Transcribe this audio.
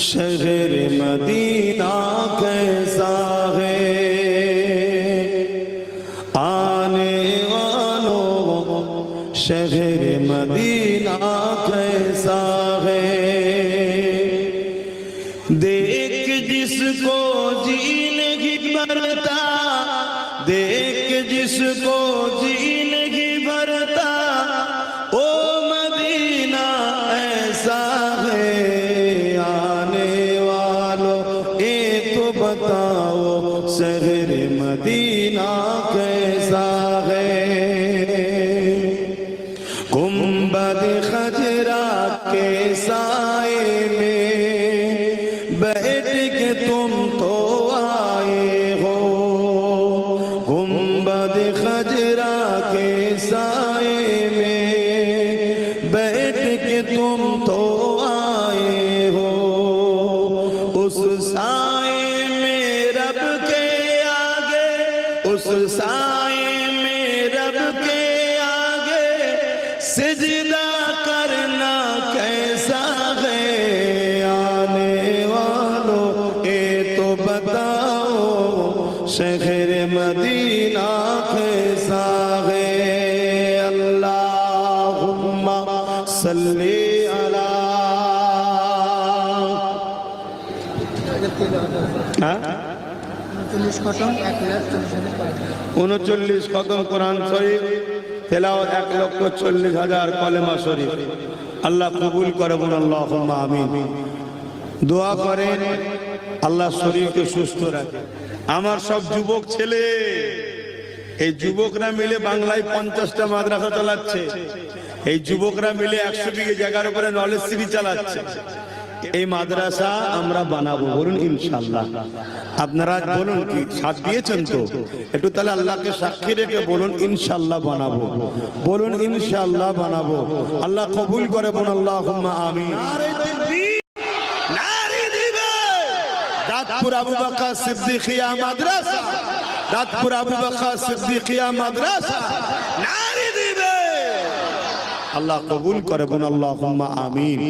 शहर मदीना कैसा है, आने वालों शहर मदीना कैसा है। देख जिसको जी नहीं भरता, देख जिसको जी नहीं भरता, ओ मदीना ऐसा है। आने वालों एक तो बताओ शहर मदीना कैसा है। गुंबद खजरा के साए में बैठ के तुम तो आए हो, गुंबद खजरा के साए में बैठ के तुम तो आए हो। उस साए में रब के आगे, उस साए में रब के आगे सिजदा करना कैसा है। आने वालों ये तो बताओ शहर मदीना कैसा है। अल्लाहुम्मा सल्ली अला 39 খতম কোরআন শরীফ, তেলাওয়াত 1,40,000 কলেমা শরীফ। আল্লাহ কবুল করে বলুন আল্লাহুম্মা আমিন। দোয়া করেন আল্লাহ শরীরকে সুস্থ রাখে। আমার সব যুবক ছেলে, এই যুবকরা মিলে বাংলায় 50টা মাদ্রাসা চালাচ্ছে। এই যুবকরা মিলে 100 বিঘে জায়গার উপরে নলেজ সিটি চালাচ্ছে। এই মাদ্রাসা আমরা বানাবো, বলুন ইনশাআল্লাহ। আপনারা বলুন কি সাথ দিয়েছেন তো? একটু তাহলে আল্লাহকে সাক্ষী রেখে বলুন ইনশাআল্লাহ বানাবো, বলুন ইনশাআল্লাহ বানাবো। আল্লাহ কবুল করে বলুন আল্লাহুম্মা আমিন। নারে দিবে দাঁতপুর আবু বকর সিদ্দিকিয়া মাদ্রাসা, দাঁতপুর আবু বকর সিদ্দিকিয়া মাদ্রাসা নারে দিবে। আল্লাহ কবুল করে বলুন আল্লাহুম্মা আমিন।